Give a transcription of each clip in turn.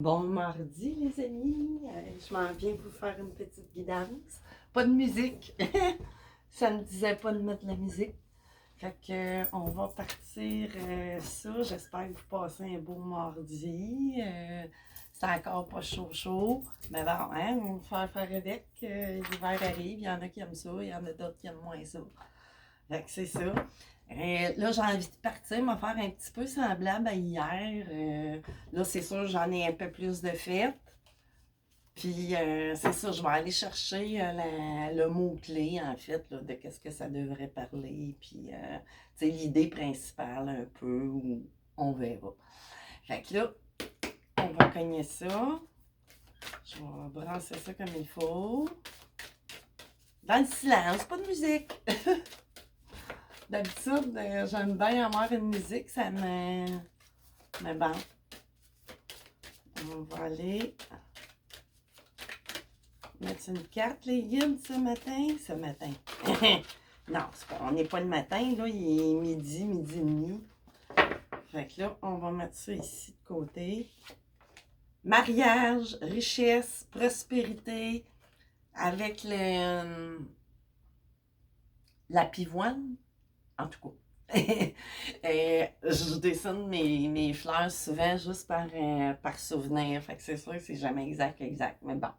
Bon mardi, les amis. Je m'en viens vous faire une petite guidance. Pas de musique. Ça me disait pas de mettre de la musique. Fait que, on va partir ça. J'espère que vous passez un beau mardi. C'est encore pas chaud chaud. Mais bon, hein, on va faire avec. L'hiver arrive. Il y en a qui aiment ça. Il y en a d'autres qui aiment moins ça. Fait que c'est ça. Là, j'ai envie de partir, me faire un petit peu semblable à hier. Là, c'est sûr, j'en ai un peu plus de fête. Puis, c'est ça, je vais aller chercher le mot-clé, en fait, là, de qu'est-ce que ça devrait parler. Puis, tu sais, l'idée principale, un peu, où on verra. Fait que là, on va cogner ça. Je vais brasser ça comme il faut. Dans le silence, pas de musique. D'habitude, j'aime bien avoir une musique, ça me... Mais bon, on va aller mettre une carte, les guides, ce matin. Ce matin. Non, on n'est pas le matin, là, il est midi, midi et demi. Fait que là, on va mettre ça ici de côté. Mariage, richesse, prospérité, avec la pivoine, en tout cas. Je dessine mes fleurs souvent juste par souvenir. Fait que c'est sûr que c'est jamais exact. Mais bon,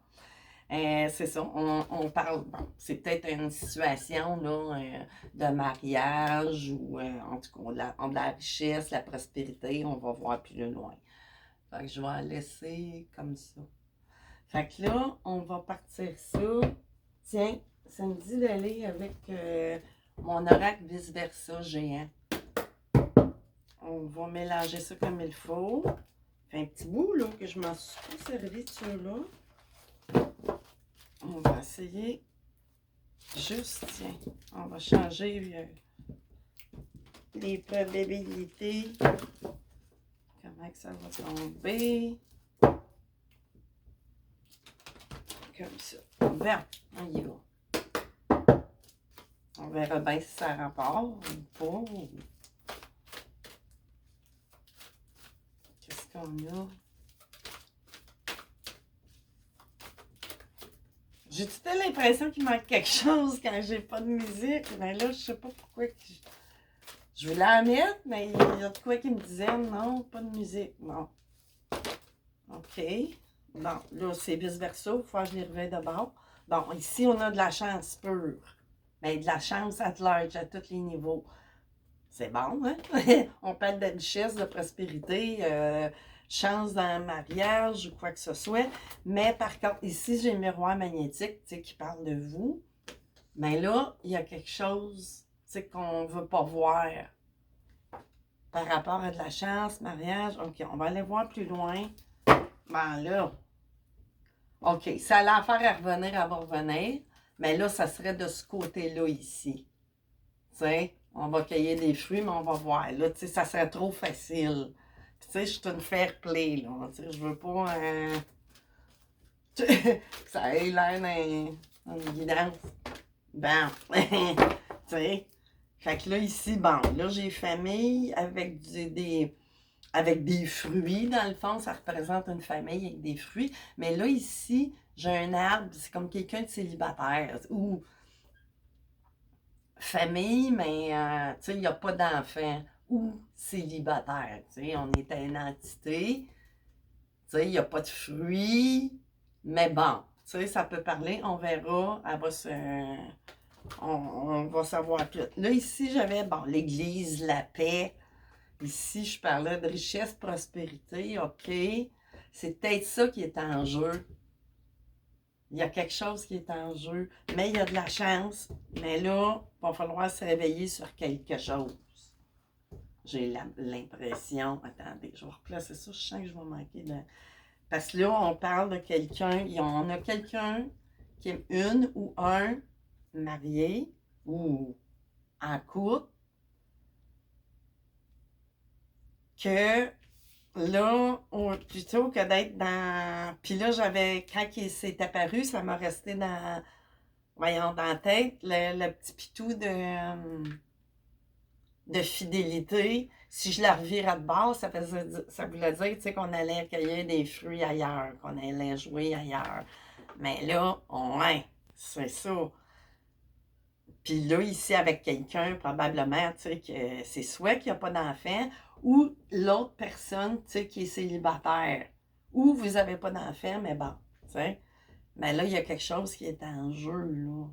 c'est ça. On parle, bon, c'est peut-être une situation là, de mariage ou en tout cas de la richesse, la prospérité. On va voir plus loin. Fait que je vais la laisser comme ça. Fait que là, on va partir ça. Tiens, ça me dit d'aller avec mon oracle vice-versa géant. On va mélanger ça comme il faut. Ça fait un petit bout là, que je m'en suis pas servi de ceux-là. On va essayer juste, tiens, on va changer les probabilités. Comment que ça va tomber? Comme ça. Bon, on y va. On verra bien si ça rapporte ou pas. Qu'est-ce qu'on a? J'ai tout à l'impression qu'il manque quelque chose quand j'ai pas de musique. Mais là, je sais pas pourquoi je voulais la mettre, mais il y a de quoi qui me disait non, pas de musique. Non. OK. Bon, là, c'est vice-versa. Il faut que je les revienne de bord. Bon, ici, on a de la chance pure. Mais de la chance at large, à tous les niveaux. C'est bon, hein? On parle de richesse, de prospérité, chance dans le mariage ou quoi que ce soit. Mais par contre, ici, j'ai le miroir magnétique, tu sais, qui parle de vous. Mais là, il y a quelque chose, tu sais, qu'on ne veut pas voir par rapport à de la chance, mariage. OK, on va aller voir plus loin. Ben là, OK, ça a l'affaire à revenir, à revenir. Mais là, ça serait de ce côté-là ici. Tu sais, on va cueillir des fruits, mais on va voir. Là, tu sais, ça serait trop facile. Puis, tu sais, je suis une fair play, là. Tu sais, je veux pas que ça ait l'air d'une guidance. Bon. Tu sais. Fait que là, ici, bon, là, j'ai famille avec avec des fruits. Dans le fond, ça représente une famille avec des fruits. Mais là, ici, j'ai un arbre, c'est comme quelqu'un de célibataire. Ou famille, mais tu sais, il n'y a pas d'enfant ou célibataire. Tu sais, on est une entité. Tu sais, il n'y a pas de fruits. Mais bon, tu sais, ça peut parler. On verra. On va savoir tout. Là, ici, j'avais, bon, l'église, la paix. Ici, je parlais de richesse, prospérité. OK. C'est peut-être ça qui est en jeu. Il y a quelque chose qui est en jeu, mais il y a de la chance. Mais là, il va falloir se réveiller sur quelque chose. J'ai l'impression. Attendez, je vais replacer ça. Je sens que je vais manquer de. Parce que là, on parle de quelqu'un. On a quelqu'un qui est une ou un marié ou en couple que là, plutôt que d'être dans. Puis là, quand il s'est apparu, ça m'a resté dans la tête, le petit pitou de fidélité. Si je la revirais de bord, ça voulait dire, tu sais, qu'on allait cueillir des fruits ailleurs, qu'on allait jouer ailleurs. Mais là, ouais, c'est ça. Puis là, ici, avec quelqu'un, probablement, tu sais, que c'est soit qu'il n'y a pas d'enfant, ou l'autre personne, tu sais, qui est célibataire. Ou vous n'avez pas d'enfant, mais bon, tu sais. Mais là, il y a quelque chose qui est en jeu, là.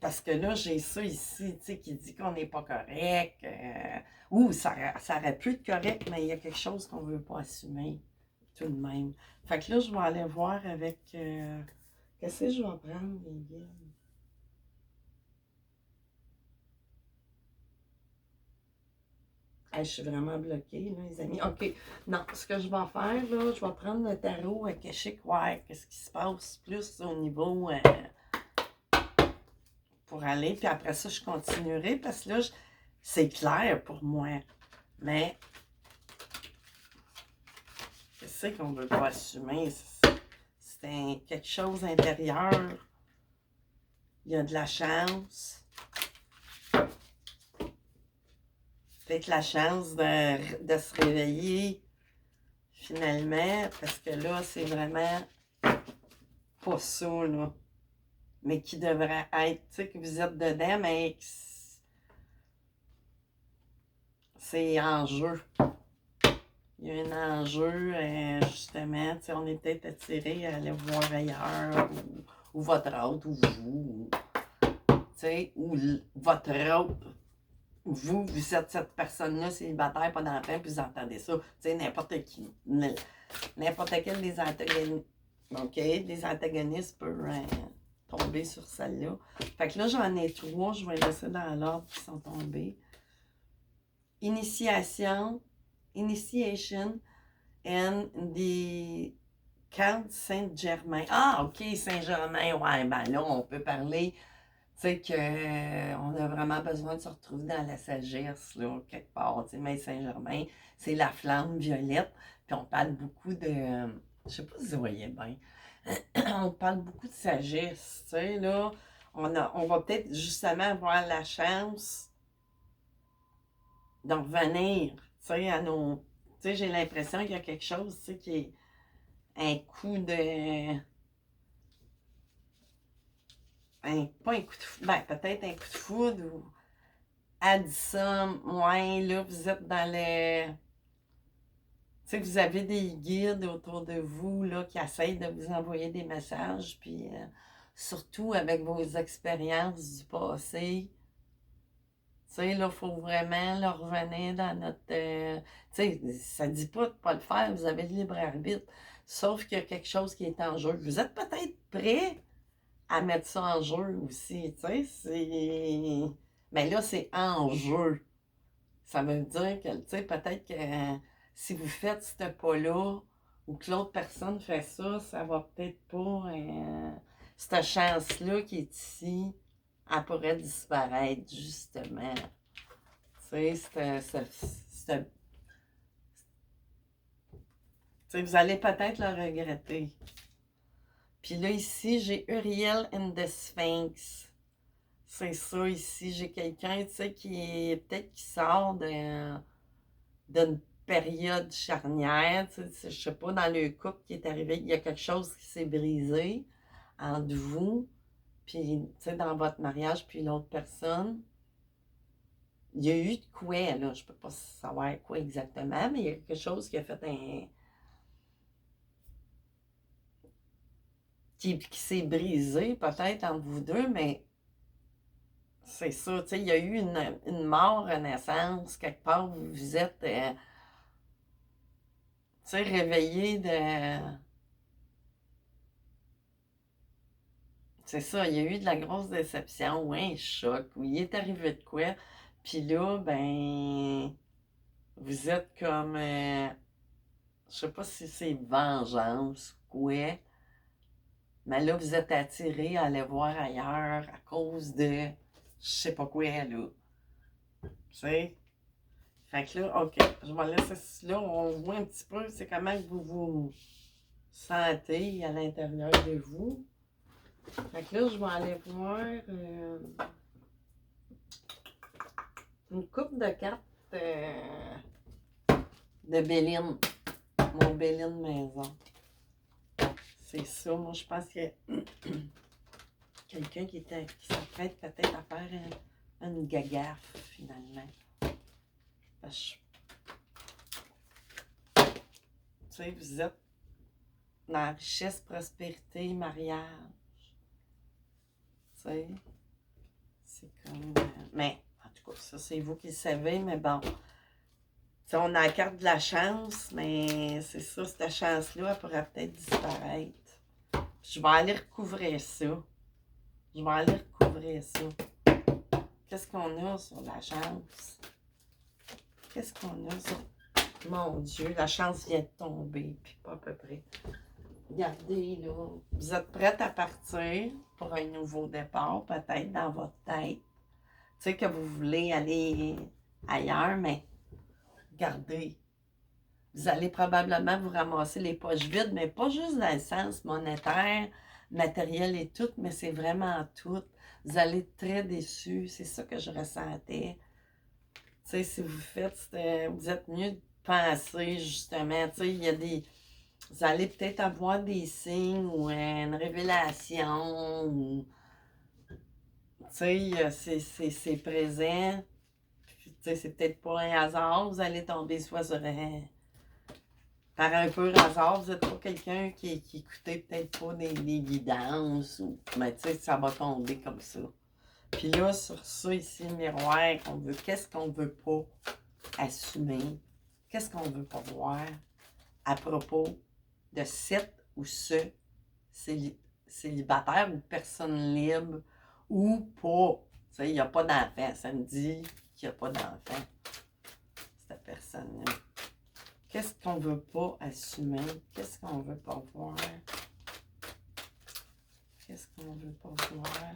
Parce que là, j'ai ça ici, tu sais, qui dit qu'on n'est pas correct. Ou ça aurait pu être correct, mais il y a quelque chose qu'on ne veut pas assumer, tout de même. Fait que là, je vais aller voir avec... qu'est-ce que je vais prendre, les gars? Hey, je suis vraiment bloquée, là, les amis. OK. Non, ce que je vais faire, là, je vais prendre le tarot à Akashic, ouais, qu'est-ce qui se passe plus au niveau pour aller. Puis après ça, je continuerai parce que là, c'est clair pour moi. Mais qu'est-ce qu'on ne veut pas assumer? C'est quelque chose intérieur. Il y a de la chance. Peut-être la chance de se réveiller finalement, parce que là, c'est vraiment pas ça, là. Mais qui devrait être, tu sais, que vous êtes dedans, mais c'est en jeu. Il y a un enjeu, justement, tu sais, on est peut-être attiré à aller voir ailleurs, ou votre autre, ou vous, tu sais, ou votre autre. Vous êtes cette personne-là, célibataire, pas d'enfant, puis vous entendez ça. Tu sais, n'importe qui, n'importe quel des antagonistes, OK, des antagonistes peut tomber sur celle-là. Fait que là, j'en ai 3, je vais laisser dans l'ordre qui sont tombés. Initiation and the Count Saint-Germain. Ah, OK, Saint-Germain, ouais, ben là, on peut parler, tu sais, qu'on a vraiment besoin de se retrouver dans la sagesse, là, quelque part. Tu sais, mais Saint-Germain, c'est la flamme violette, puis on parle beaucoup de... je sais pas si vous voyez bien. On parle beaucoup de sagesse, tu sais, là. On va peut-être justement avoir la chance d'en revenir, tu sais, à nos... Tu sais, j'ai l'impression qu'il y a quelque chose, tu sais, qui est un coup de... pas un coup de foudre, ben peut-être un coup de foudre ou... Elle dit ça, ouais, là, vous êtes dans les... Tu sais, vous avez des guides autour de vous, là, qui essayent de vous envoyer des messages, puis surtout avec vos expériences du passé. Tu sais, là, il faut vraiment là, revenir dans notre... tu sais, ça ne dit pas de ne pas le faire, vous avez le libre arbitre. Sauf qu'il y a quelque chose qui est en jeu. Vous êtes peut-être prêt à mettre ça en jeu aussi, tu sais, c'est... Mais là, c'est en jeu. Ça veut dire que, tu sais, peut-être que si vous faites ce pas-là, ou que l'autre personne fait ça, ça va peut-être pas... cette chance-là qui est ici, elle pourrait disparaître, justement. Tu sais, vous allez peut-être le regretter. Puis là, ici, j'ai Uriel and the Sphinx. C'est ça, ici, j'ai quelqu'un, tu sais, qui est peut-être qui sort d'une période charnière, tu sais, je sais pas, dans le couple qui est arrivé, il y a quelque chose qui s'est brisé entre vous, puis, tu sais, dans votre mariage, puis l'autre personne. Il y a eu de quoi, là, je peux pas savoir quoi exactement, mais il y a quelque chose qui a fait un... qui s'est brisé, peut-être, entre vous deux, mais... C'est ça, tu sais, il y a eu une mort, une naissance, quelque part, vous vous êtes, tu sais, réveillé de... C'est ça, il y a eu de la grosse déception, ou un choc, ou il est arrivé de quoi, puis là, ben, vous êtes comme, je sais pas si c'est vengeance ou quoi, mais là, vous êtes attiré à aller voir ailleurs à cause de, je sais pas quoi, là, tu sais. Fait que là, OK, je vais laisser là, on voit un petit peu, c'est comment vous vous sentez à l'intérieur de vous. Fait que là, je vais aller voir... une coupe de cartes de Béline. Mon Béline maison. C'est ça. Moi, je pense que quelqu'un qui s'apprête peut-être à faire une gagaffe, finalement. Parce que, tu sais, vous êtes dans la richesse, prospérité, mariage. Tu sais, c'est comme... mais, en tout cas, ça, c'est vous qui le savez, mais bon. Tu sais, on a la carte de la chance, mais c'est ça, cette chance-là, elle pourrait peut-être disparaître. Je vais aller recouvrir ça. Je vais aller recouvrir ça. Qu'est-ce qu'on a sur la chance? Qu'est-ce qu'on a sur... Mon Dieu, la chance vient de tomber, puis pas à peu près. Regardez, là. Vous êtes prête à partir pour un nouveau départ, peut-être dans votre tête. Tu sais que vous voulez aller ailleurs, mais regardez. Vous allez probablement vous ramasser les poches vides, mais pas juste dans le sens monétaire, matériel et tout, mais c'est vraiment tout. Vous allez être très déçus. C'est ça que je ressentais. Tu sais, si vous faites, vous êtes mieux de penser, justement. Tu sais, il y a des... Vous allez peut-être avoir des signes ou une révélation ou... Tu sais, c'est présent. Tu sais, c'est peut-être pas un hasard. Vous allez tomber soit sur un... Par un peu hasard, vous n'êtes pas quelqu'un qui écoutait peut-être pas des guidances ou... Mais tu sais, ça va tomber comme ça. Puis là, sur ça, ici, le miroir qu'on veut, qu'est-ce qu'on veut pas assumer? Qu'est-ce qu'on veut pas voir à propos de cette ou ce célibataire ou personne libre ou pas? Tu sais, il n'y a pas d'enfant. Ça me dit qu'il n'y a pas d'enfant, cette personne-là. Qu'est-ce qu'on veut pas assumer? Qu'est-ce qu'on veut pas voir? Qu'est-ce qu'on veut pas voir?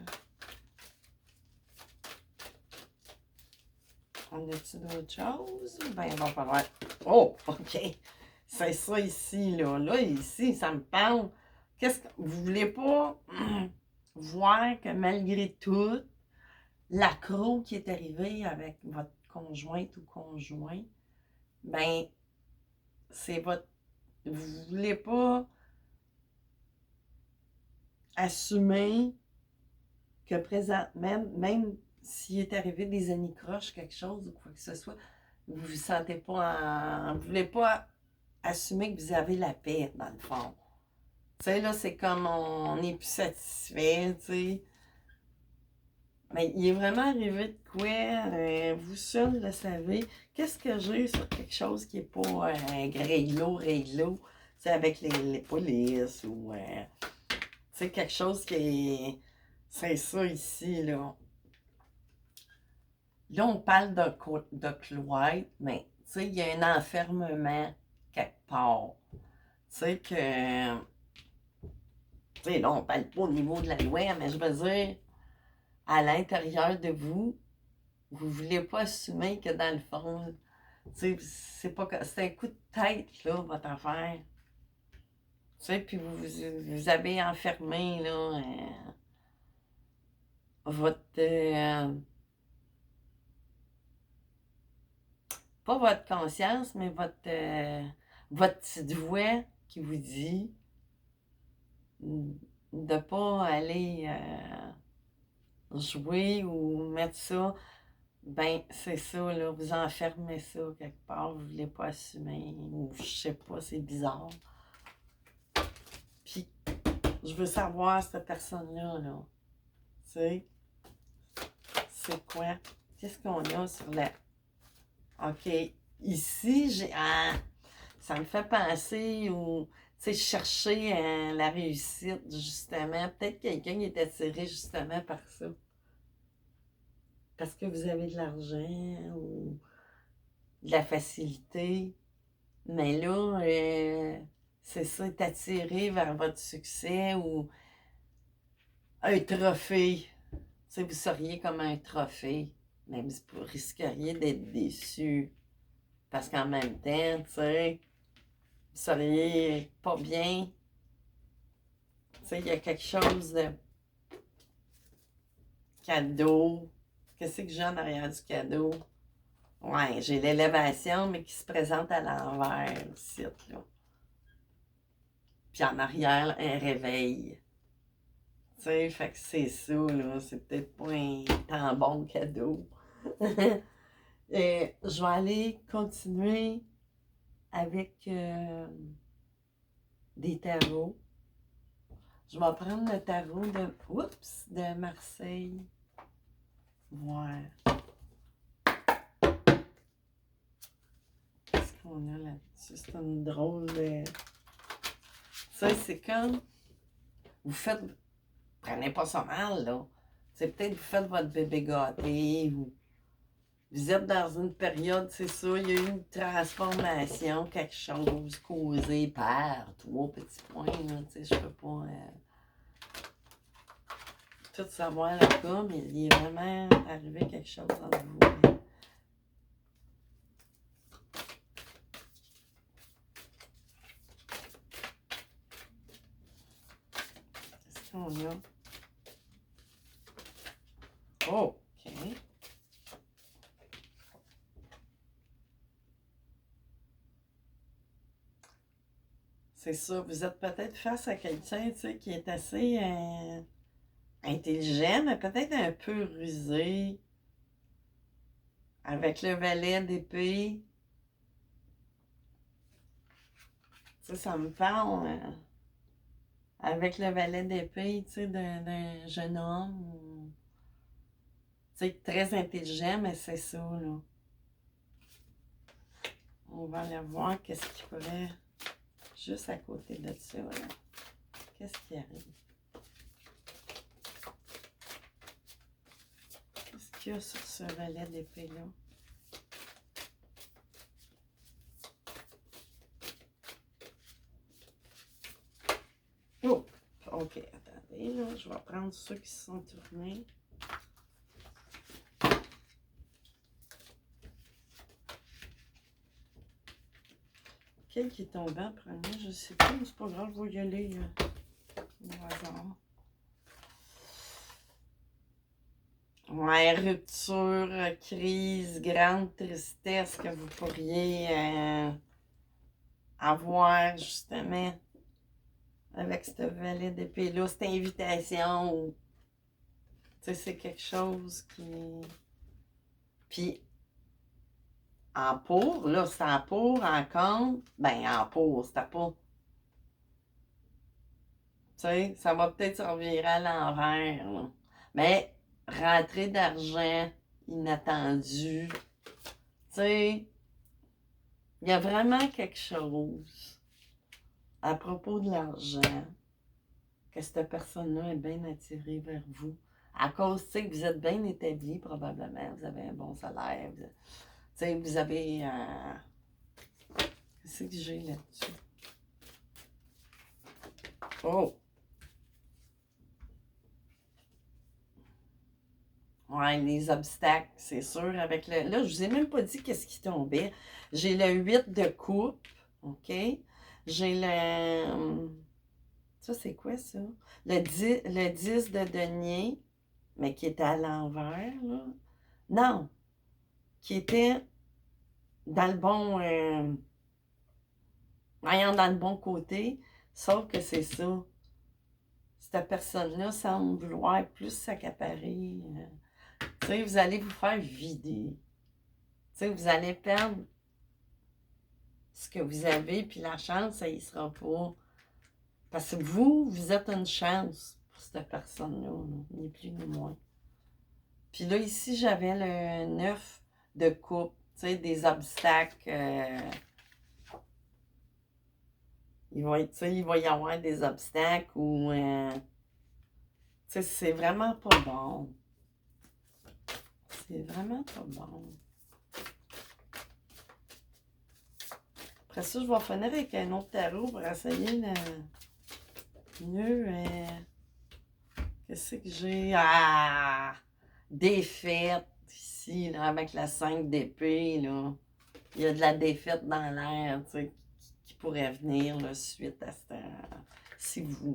On a-tu d'autres choses? Ben, on va pas voir. Oh, OK. C'est ça ici, là. Là, ici, ça me parle. Qu'est-ce que vous voulez pas voir que malgré tout, l'accroc qui est arrivé avec votre conjointe ou conjoint, ben, c'est votre... Vous voulez pas assumer que présentement, même s'il est arrivé des anicroches, quelque chose ou quoi que ce soit, vous ne vous sentez pas vous ne voulez pas assumer que vous avez la paix, dans le fond. Tu sais, là, c'est comme on n'est plus satisfait, tu sais. Mais il est vraiment arrivé de quoi? Vous seul le savez. Qu'est-ce que j'ai sur quelque chose qui n'est pas réglo? C'est avec les polices ou... tu sais, quelque chose qui est... C'est ça ici, là. Là, on parle de cloître, mais tu sais, il y a un enfermement quelque part. Tu sais que... Tu sais, là, on parle pas au niveau de la loi, mais je veux dire, à l'intérieur de vous, vous voulez pas assumer que dans le fond, tu sais, c'est un coup de tête, là, votre affaire. Tu sais, puis vous avez enfermé, là, votre... pas votre conscience, mais votre petite voix qui vous dit de ne pas aller jouer ou mettre ça. Ben, c'est ça, là, vous enfermez ça quelque part, vous ne voulez pas assumer, ou je sais pas, c'est bizarre. Puis, je veux savoir, cette personne-là, là, tu sais, c'est quoi? Qu'est-ce qu'on a sur la... OK, ici, j'ai... Ah, ça me fait penser au... Tu sais, chercher la réussite, justement. Peut-être quelqu'un qui est attiré, justement, par ça. Parce que vous avez de l'argent ou de la facilité. Mais là, c'est ça, être attiré vers votre succès ou un trophée. Tu sais, vous seriez comme un trophée. Même si vous risqueriez d'être déçu. Parce qu'en même temps, tu sais, vous seriez pas bien. Tu sais, il y a quelque chose de cadeau. Qu'est-ce que j'ai en arrière du cadeau? Ouais, j'ai l'élévation, mais qui se présente à l'envers aussi, là. Puis en arrière, un réveil. Tu sais, fait que c'est ça, là. C'est peut-être pas un tant bon cadeau. Et je vais aller continuer avec des tarots. Je vais prendre le tarot de Marseille. Ouais. Qu'est-ce qu'on a là-dessus? C'est une drôle de... Ça, c'est comme... Vous faites... Prenez pas ça mal, là. C'est peut-être que vous faites votre bébé gâté, vous êtes dans une période, c'est ça, il y a eu une transformation, quelque chose causé par trois petits points, là, tu sais, je peux pas tout savoir là-bas, mais il est vraiment arrivé quelque chose dans vous. Qu'est-ce qu'on a? Oh, OK. C'est ça, vous êtes peut-être face à quelqu'un, tu sais, qui est assez intelligent, mais peut-être un peu rusé, avec le valet d'épée. Tu sais, ça me parle, avec le valet d'épée, tu sais, d'un jeune homme, tu sais, très intelligent, mais c'est ça, là. On va aller voir qu'est-ce qui pourrait, juste à côté de ça, là. Qu'est-ce qui arrive? Qu'est-ce qu'il y a sur ce valet d'épée-là? Oh! OK, attendez, là, je vais prendre ceux qui se sont tournés. Quel qui est tombé en premier, je sais pas, mais c'est pas grave, je vais y aller au hasard. Ouais, rupture, crise, grande tristesse que vous pourriez avoir justement avec ce valet d'épée-là, cette invitation. Tu sais, c'est quelque chose qui. Puis en pour, là, c'est en pour, en contre. Ben, en pour, c'était pas. Tu sais, ça va peut-être se revirer à l'envers, là. Mais rentrée d'argent inattendue. Tu sais, il y a vraiment quelque chose à propos de l'argent que cette personne-là est bien attirée vers vous. À cause, tu sais, que vous êtes bien établi, probablement. Vous avez un bon salaire. Tu sais, vous avez... qu'est-ce que j'ai là-dessus? Oh! Ouais, les obstacles, c'est sûr. Avec le... Là, je vous ai même pas dit qu'est-ce qui tombait. J'ai le 8 de coupe, OK? J'ai le... Ça, c'est quoi, ça? Le 10 de denier, mais qui était à l'envers, là. Non, qui était dans le bon... voyons, dans le bon côté, sauf que c'est ça. Cette personne-là semble vouloir plus s'accaparer. Tu sais, vous allez vous faire vider. Tu sais, vous allez perdre ce que vous avez, puis la chance, ça y sera pas. Parce que vous êtes une chance pour cette personne-là, là, ni plus ni moins. Puis là, ici, j'avais le 9 de coupe, tu sais, des obstacles. Il va y avoir des obstacles ou... tu sais, c'est vraiment pas bon. C'est vraiment pas bon. Après ça, je vais finir avec un autre tarot pour essayer de mieux. Qu'est-ce que j'ai? Ah! Défaite ici, là, avec la 5 d'épée, là. Il y a de la défaite dans l'air, tu sais, qui pourrait venir là, suite à cette. Si vous.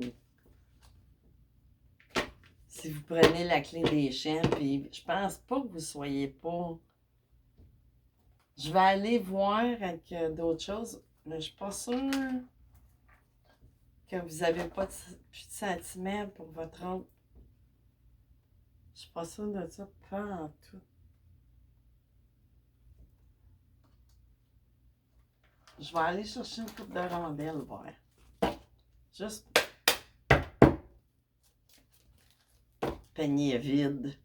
Si vous prenez la clé des champs, puis je pense pas que vous soyez pas Je vais aller voir avec d'autres choses, mais je suis pas sûre que vous n'avez pas plus de sentiments pour votre autre. Je suis pas sûre de ça, pas en tout. Je vais aller chercher une coupe de rondelles, voir. Juste panier vide,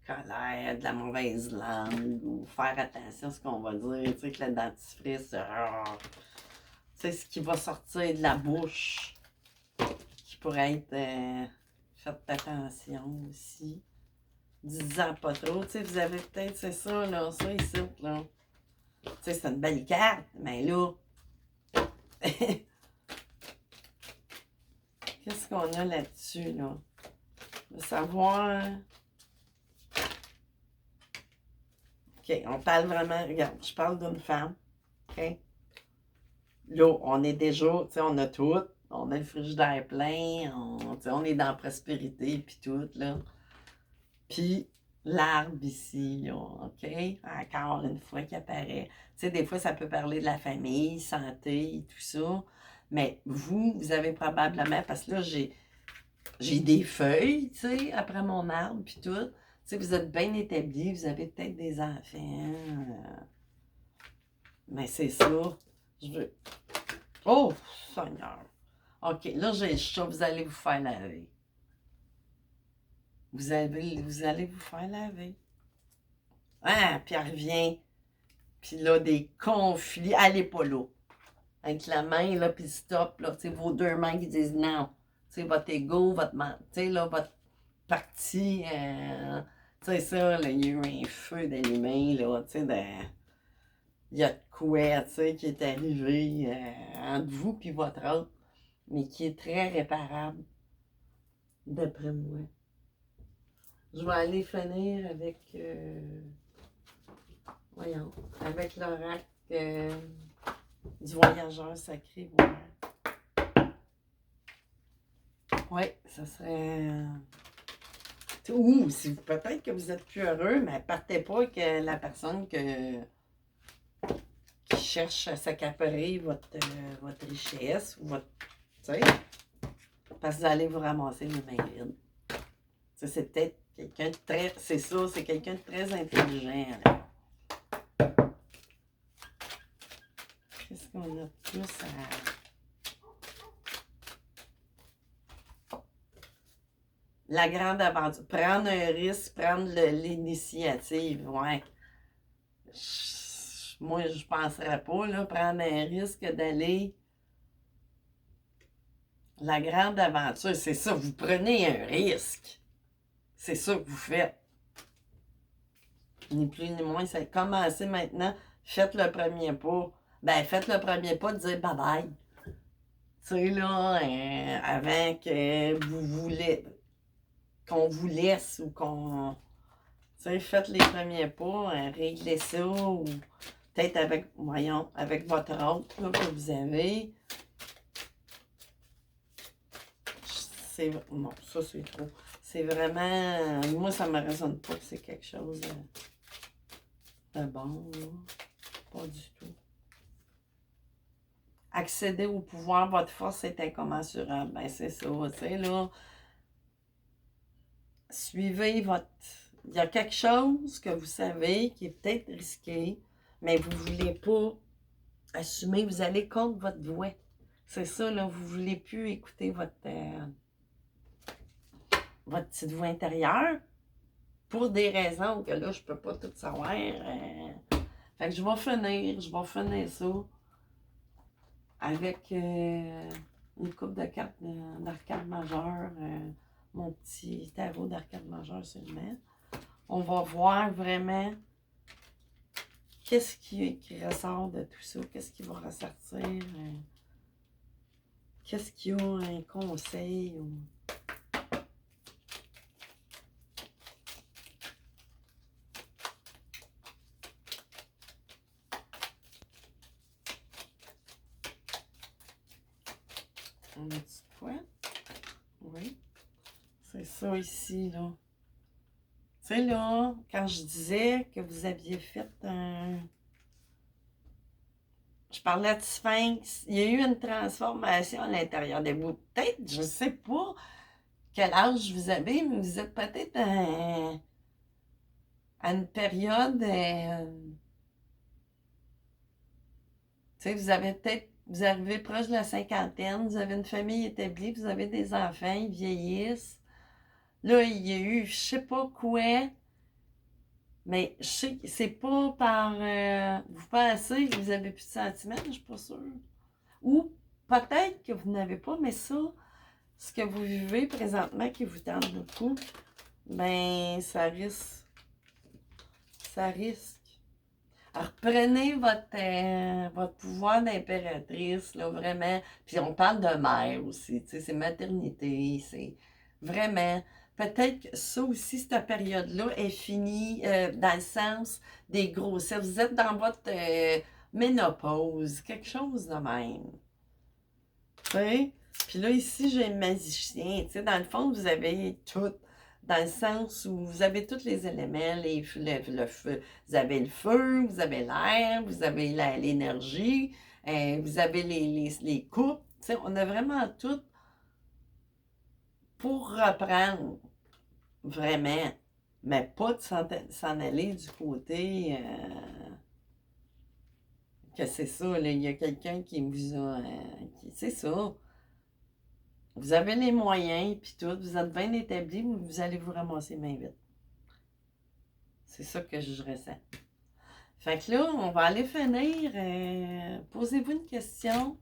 colère, de la mauvaise langue, ou faire attention à ce qu'on va dire, tu sais, que le dentifrice, tu sais, ce qui va sortir de la bouche, qui pourrait être, faites attention aussi. Disant pas trop, tu sais, vous avez peut-être, c'est ça, là, ça ici, là. Tu sais, c'est une belle carte, mais là, qu'est-ce qu'on a là-dessus, là? De savoir. OK, on parle vraiment. Regarde, je parle d'une femme. OK? Là, on est déjà, tu sais, on a tout. On a le frigidaire plein. On est dans la prospérité, puis tout, là. Puis l'arbre ici, là, OK? Encore une fois qui apparaît. Tu sais, des fois, ça peut parler de la famille, santé, tout ça. Mais vous avez probablement, parce que là, j'ai des feuilles, tu sais, après mon arbre, puis tout. Tu sais, vous êtes bien établis, vous avez peut-être des enfants. Mais c'est ça. Je veux. Oh, Seigneur. OK, là, j'ai le chat, vous allez vous faire laver. Vous allez vous faire laver. Ah, puis elle revient. Puis là, des conflits. Elle n'est pas là. Avec la main, là, puis stop, là. Tu sais, vos deux mains qui disent non. Tu sais, votre ego, votre main. Tu sais, là, votre partie. Tu sais, ça, là, il y a eu un feu d'allumé, là. Tu sais, il y a de quoi, tu sais, qui est arrivé entre vous puis votre autre, mais qui est très réparable, d'après moi. Je vais aller finir avec. Voyons. Avec l'oracle du voyageur sacré. Oui, ça serait. Ou si peut-être que vous êtes plus heureux, mais partez pas avec la personne qui cherche à s'accaparer votre richesse ou votre. Tu sais, parce que vous allez vous ramasser les mains vides. Ça, c'est peut-être quelqu'un de très. C'est ça, c'est quelqu'un de très intelligent. Là. Qu'est-ce qu'on a de plus à. La grande aventure. Prendre un risque, prendre l'initiative, ouais. Moi, je ne penserais pas, là, prendre un risque d'aller. La grande aventure, c'est ça, vous prenez un risque. C'est ça que vous faites. Ni plus ni moins, c'est commencer maintenant. Faites le premier pas. Ben, faites le premier pas de dire bye bye. Tu sais, là, avant que vous voulez qu'on vous laisse ou qu'on. Tu sais, faites les premiers pas, réglez ça, ou peut-être avec, voyons, avec votre autre là, que vous avez. C'est. Non, ça c'est trop. C'est vraiment. Moi, ça ne me résonne pas que c'est quelque chose de bon, là. Pas du tout. Accéder au pouvoir, votre force est incommensurable. Ben, c'est ça, tu sais, là. Suivez votre. Il y a quelque chose que vous savez qui est peut-être risqué, mais vous ne voulez pas assumer. Vous allez contre votre voix. C'est ça, là. Vous ne voulez plus écouter votre petite voix intérieure pour des raisons que là, je ne peux pas tout savoir. Fait que je vais finir ça avec une coupe de cartes d'arcade majeure, mon petit tarot d'arcade majeure seulement. On va voir vraiment qu'est-ce qui ressort de tout ça, qu'est-ce qui va ressortir, qu'est-ce qu'il y a un conseil. On a dit quoi? Oui. C'est ça ici, là. Tu sais, là, quand je disais que vous aviez fait un. parlais de sphinx. Il y a eu une transformation à l'intérieur de vous. Peut-être, je sais pas quel âge vous avez, mais vous êtes peut-être à une période, tu sais, vous avez peut-être, vous arrivez proche de la cinquantaine, vous avez une famille établie, vous avez des enfants, ils vieillissent. Là, il y a eu, je sais pas quoi, mais je sais que c'est pas par, vous pensez que vous avez plus de sentiments, je suis pas sûre. Ou peut-être que vous n'avez pas, mais ça, ce que vous vivez présentement qui vous tente beaucoup, ben, ça risque. Ça risque. Alors, prenez votre pouvoir d'impératrice, là, vraiment. Puis on parle de mère aussi, tu sais, c'est maternité, c'est vraiment. Peut-être que ça aussi, cette période-là est finie dans le sens des grossesses. Vous êtes dans votre ménopause, quelque chose de même. Tu sais? Puis là, ici, j'ai un magicien. Tu sais, dans le fond, vous avez tout. Dans le sens où vous avez tous les éléments, le feu. Vous avez le feu, vous avez l'air, vous avez l'énergie, vous avez les coupes. Tu sais, on a vraiment tout pour reprendre, vraiment. Mais pas de s'en aller du côté que c'est ça, là, il y a quelqu'un qui vous a... c'est ça. Vous avez les moyens, puis tout, vous êtes bien établi, vous allez vous ramasser main vite. C'est ça que je ressens. Fait que là, on va aller finir. Posez-vous une question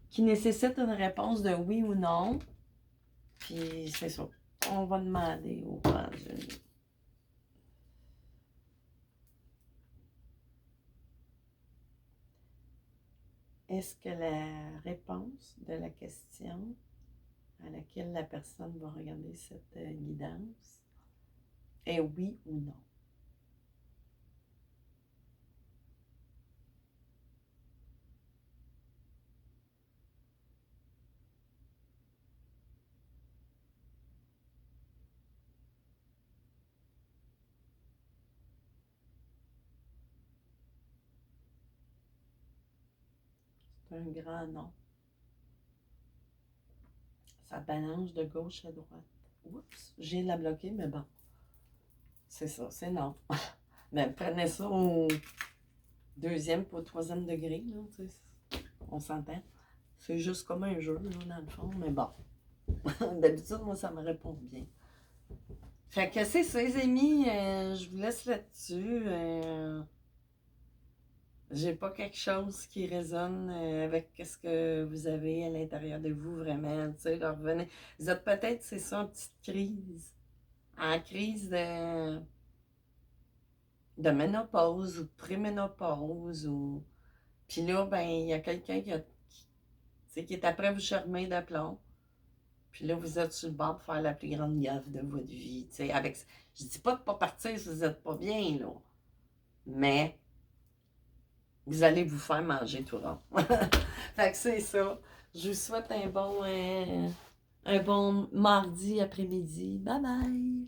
qui nécessite une réponse de oui ou non. Puis c'est ça. On va demander au pendule. Est-ce que la réponse de la question à laquelle la personne va regarder cette guidance est oui ou non? C'est un grand non. Ça balance de gauche à droite. Oups, je viens de la bloquer, mais bon. C'est ça, c'est non. Mais prenez ça au deuxième ou au troisième degré, là, tu sais. On s'entend. C'est juste comme un jeu, là, dans le fond, mais bon. D'habitude, moi, ça me répond bien. Fait que c'est ça, les amis. Je vous laisse là-dessus. J'ai pas quelque chose qui résonne avec ce que vous avez à l'intérieur de vous, vraiment. Tu sais, là, revenez. Vous êtes peut-être, c'est ça, en petite crise. En crise de ménopause ou de préménopause. Ou... Puis là, ben, il y a quelqu'un qui est après vous charmer d'aplomb. Puis là, vous êtes sur le bord de faire la plus grande gaffe de votre vie. Avec... Je dis pas de pas partir si vous n'êtes pas bien, là. Mais vous allez vous faire manger tout rond. Fait que c'est ça. Je vous souhaite un bon mardi après-midi. Bye bye!